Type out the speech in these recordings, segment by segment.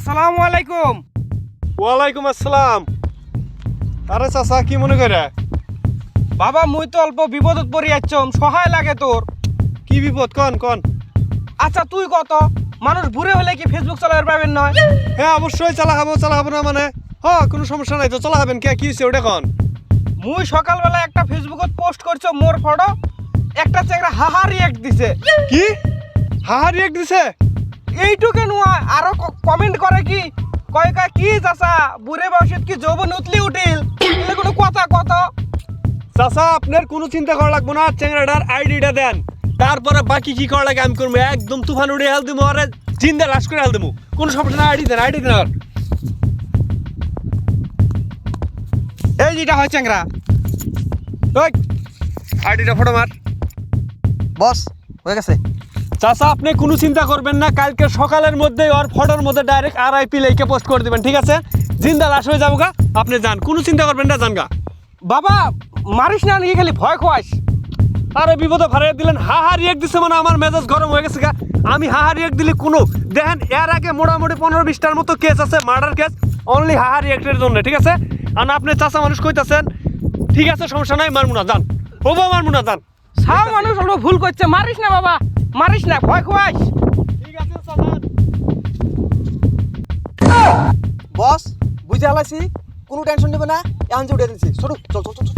আসসালামু আলাইকুম। ওয়ালাইকুম আসসালাম। আরে চাচা কি মনে করে? বাবা মুই তো অল্প বিপদত পড়ি যাচ্ছম, সহায় লাগে তোর। কি বিপদ কোন কোন? আচ্ছা তুই কত মানুষ বুড়ে হলে কি ফেসবুক চালাতে পারবেন নয়? হ্যাঁ অবশ্যই চালা হবো না মানে হ্যাঁ কোনো সমস্যা নাই তো চালা হবেন কে কি হইছে ওটা কোন? মুই সকালবেলা একটা ফেসবুকত পোস্ট করছো মোর ফটো, একটা চেংড়া হাহা রিয়েক্ট দিছে। কি হাহা রিয়েক্ট দিছে? এইটুকে নুয়া আরো কমেন্ট করে কি কয় কয় কি চাচা বুড়ে বয়সত কি যৌবন উতলি উঠিল, এলে কোনো কথা কত। চাচা আপনার কোনো চিন্তা করা লাগবে না, চেংড়াটার আইডিটা দেন, তারপরে বাকি কি করা লাগে আমি করবো। একদম তুফান উড়ে হেল দিবো আরে জিন্দা লাশ করে হেল দিবো, কোনো সমস্যা না। আইডি দেন আর এই যেটা হয় চেংড়া ওই আইডিটা ফটো মার। বস হয়ে গেছে। চাচা আপনি কোনো চিন্তা করবেন না, কালকে সকালের মধ্যে ওর ফটোর মধ্যে ডাইরেক্ট RIP লেখে পোস্ট করে দিবেন, ঠিক আছে? জিন্দা লাশ হয়ে যাবো গা, আপনি যান, কোনো চিন্তা করবেন না, যান গা। বাবা মারিস না নাকি খালি ভয় খোয়াস? আরে বিপদে ফারাই দিলেন, হাহা রিয়েক্ট দিছে মানে আমার মেজাজ গরম হয়ে গেছে গা। আমি হাহা রিয়েক্ট দিলে কোনো দেখেন এর আগে মোটামুটি 15-20টার মতো কেস আছে, মার্ডার কেস, অনলি হাহা রিয়েক্টের জন্য, ঠিক আছে? আর আপনি চাচা মানুষ কইতাছেন, ঠিক আছে সমস্যা নাই, মারমু না, যান ওবা, মারমু না, যান। সব মানুষ অল্প ভুল করছে, মারিস না বাবা, মারিস না, ভয় খোয়াস। ঠিক আছে চাচা। বস বুঝে হালাইছি, কোনো টেনশন নেবে না, এখন যে উঠে দিচ্ছি। চল চল চল চল চল।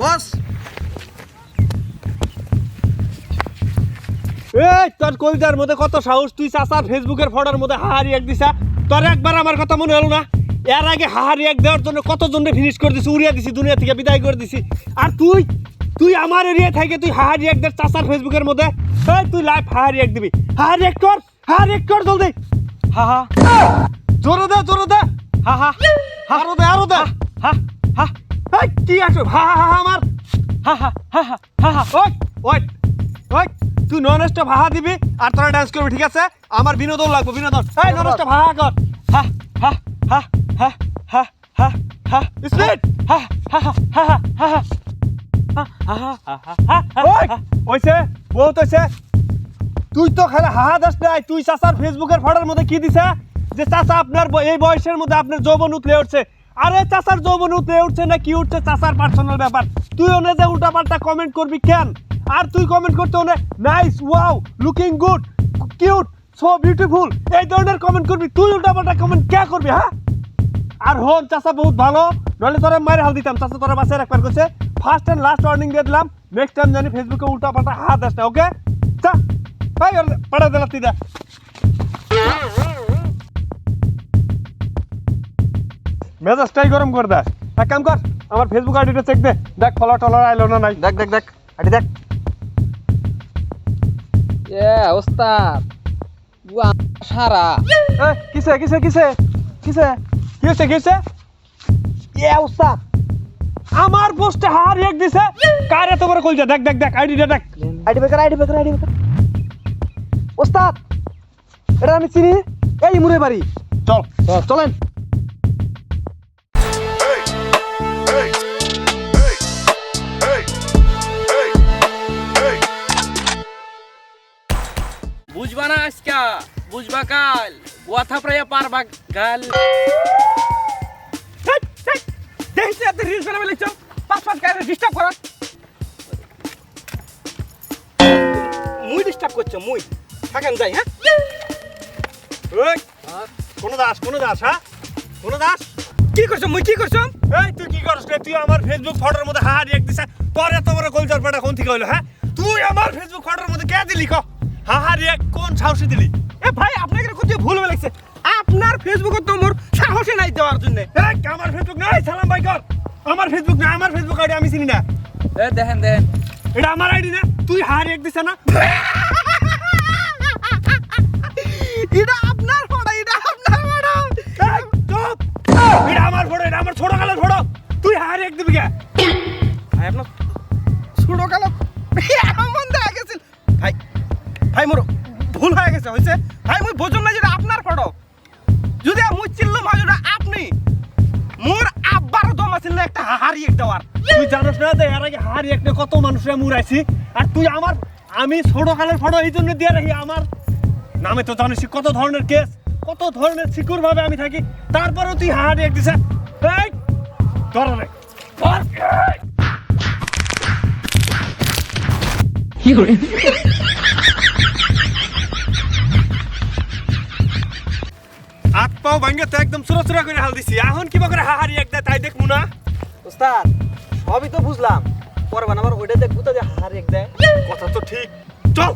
বস এই তোর কলজার মধ্যে কত সাহস, তুই চাচার ফেসবুকের ফটোর মধ্যে হাহা রিয়েক্ট দিছা? তোর একবার আমার কথা মনে হলো না? এর আগে হাহা রিয়েক্ট দেওয়ার জন্য কতজনকে ফিনিশ করে দিছি, উড়িয়ে দিছি, দুনিয়া থেকে বিদায় করে দিছি। আর তুই তুই আমার এরিয়া থেকে তুই হাহা রিয়েক্ট দে চাচার ফেসবুকের মধ্যে? এই তুই লাইভ হাহা রিয়েক্ট দিবি, হাহা রিয়েক্ট কর জলদি, হাহা জোরে দে, হাহা আরো দে, হা হা এই কি আসো হাহা হাহা আমার, হাহা হাহা হাহা। ওই তুই নন স্টপ হাহা দিবি আর তোরা ডান্স করবি, ঠিক আছে? আমার বিনোদন লাগবে, বিনোদন। এই নন স্টপ হাহা কর, হা হা হা হা হা হা হা স্পিড। হা হা হা হা হা ওই ওইছে বহুত হইছে, তুই তো খালি হাহা দাস নাই, তুই চাচার ফেসবুকের ফটোর মধ্যে কি দিছে যে চাচা আপনার এই বয়সের মধ্যে আপনার যৌবন উতলে উঠছে। আরে চাচার যৌবন উতলে উঠছে না কি উঠছে চাচার পার্সোনাল ব্যাপার, তুই ওনে যে উল্টাপাল্টা কমেন্ট করবি কেন? আর তুই কমেন্ট করতে one nice, wow, looking good, cute, so beautiful, এই ধরনের কমেন্ট করবি, তুই উল্টাপাল্টা কমেন্ট কে করবি? হ্যাঁ আর হন চাচা বহুত ভালো, নইলে তোরা মায়ের হাল দিতাম। চাচা তোরা বাসায় রাখবার করছে, ফার্স্ট অ্যান্ড লাস্ট ওয়ার্নিং দিয়ে দিলাম, নেক্সট টাইম জানি ফেসবুকে উল্টা পাল্টা হাত দাস না, ওকে? চা ভাই পাঠা দিলাম তুই দা। মেজাজটাই গরম করে দেয়। এক কাম কর, আমার ফেসবুক আইডিটা চেক দে, দেখ ফলো টলার আইলো না নাই। দেখ দেখ দেখ আইডি দেখ। ওস্তাদ সারা কিসে কিসে কিসে কিসে কি হচ্ছে কি হচ্ছে? উস্তাদ আমার পোস্টে হার এক দিছে, কার এত বড় কইছে? দেখ দেখ দেখ আইডিটা দেখ। আইডি বেকার উস্তাদ এটা আমি চিনি, এই মুরে বাড়ি। চল চলেন। বুঝবা না আজকা, বুঝবা কাল, কথা প্রায় পারবা গাল। দেখছি এত রিলস বানাবে লিখছ, পাঁচ গায়ে ডিস্টার্ব করা। মুই ডিস্টার্ব করছো, মুই থাকেন যাই। হ্যাঁ ওই কোন দাস হ্যাঁ কোন দাস? কি করছো মুই, কি করছো? এই তুই কি করছ রে? তুই আমার ফেসবুক ফটোর মধ্যে হাহা রিয়েক্ট দিছ, তোর এত বড় কলজার পাটা কোন থেকে হইলো? হ্যাঁ তুই আমার ফেসবুক ফটোর মধ্যে কে দিলি? ক হাহা রিয়েক্ট কোন সাহসে দিলি? এ ভাই আপনাকে কোথাও ভুল হয়ে লাগছে, আপনার ফেসবুকে তো মোর সাহসে নাই দেওয়ার জন্য। আমার ফেসবুক নাই, সালাম ভাই কর। আমার ফেসবুক না, আমার ফেসবুক আইডি আমি চিনি না, দেখেন এটা আমার আইডি না। তুই হাহা রিয়েক্ট দিছ না? এটা আপনার ফটো, এটা আপনার ফটো। চুপ, এটা আমার ফটো, এটা আমার ছোট গেছে হইছে ভাই মুই বুঝুম না যেটা আপনার ফটো যদি মুই চিল্লুম হয় যেটা আপনি মোর আব্বার দম আছে না একটা হাহারি এক দেওয়ার তুই জানোস না যে এর আগে হারি একটা কত মানুষের মুরাইছি আর তুই আমি ছোট কালের ফটো এই জন্য দিয়ে রাখি আমার নামে তো জানিস কত ধরনের কেস কত ধরনের সিকিউর ভাবে আমি থাকি তারপরেও তুই হারি এক দিছে এই ধর রে ধর। হাত পাও ভাঙ্গে তো একদম সুরসুরা করে হাল দিছি এখন কিবা করে হাহারি এক দেয় তাই দেখবো না ওস্তাদ সবই তো বুঝলাম পরে বানাবার ওইটা দেখবো তো যে হাহার এক দেয় কথা তো ঠিক চল